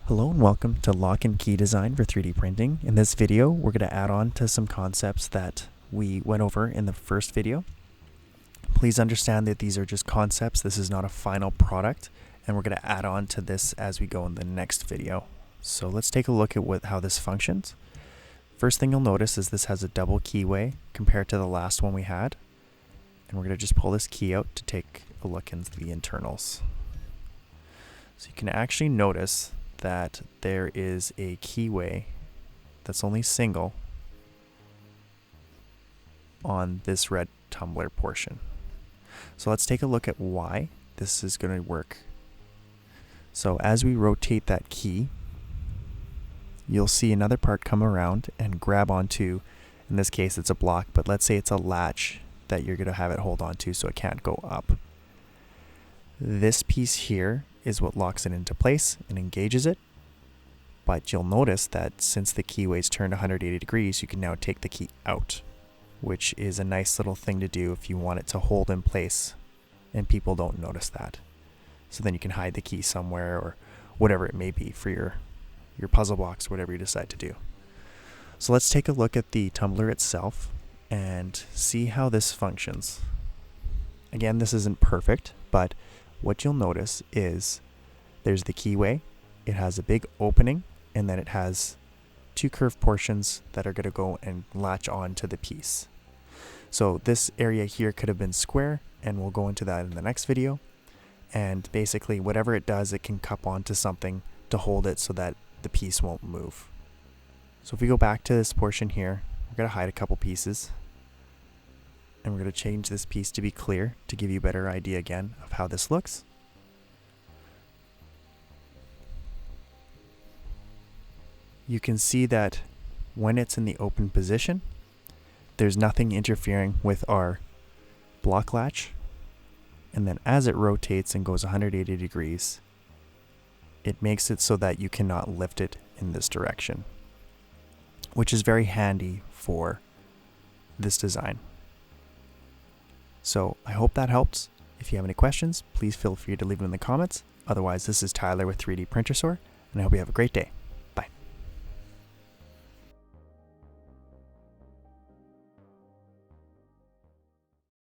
Hello and welcome to Lock and Key Design for 3D printing. In this video, we're going to add on to some concepts that we went over in the first video. Please understand that these are just concepts. This is not a final product, and we're going to add on to this as we go in the next video. So let's take a look at how this functions. First thing you'll notice is this has a double keyway compared to the last one we had. And we're going to just pull this key out to take a look into the internals. So you can actually notice that there is a keyway that's only single on this red tumbler portion. So let's take a look at why this is going to work. So as we rotate that key, you'll see another part come around and grab onto, in this case it's a block, but let's say it's a latch that you're going to have it hold on to so it can't go up. This piece here is what locks it into place and engages it. But you'll notice that since the keyway's turned 180 degrees, you can now take the key out, which is a nice little thing to do if you want it to hold in place and people don't notice that. So then you can hide the key somewhere or whatever it may be for your puzzle box, whatever you decide to do. So let's take a look at the tumbler itself and see how this functions. Again, this isn't perfect, but what you'll notice is there's the keyway. It has a big opening, and then it has two curved portions that are going to go and latch on to the piece. So this area here could have been square, and we'll go into that in the next video. And basically whatever it does, it can cup onto something to hold it so that the piece won't move. So if we go back to this portion here, we're going to hide a couple pieces. And we're going to change this piece to be clear to give you a better idea again of how this looks. You can see that when it's in the open position, there's nothing interfering with our block latch. And then as it rotates and goes 180 degrees, it makes it so that you cannot lift it in this direction, which is very handy for this design. So I hope that helps. If you have any questions, please feel free to leave them in the comments. Otherwise, this is Tyler with 3D Printer Store, and I hope you have a great day.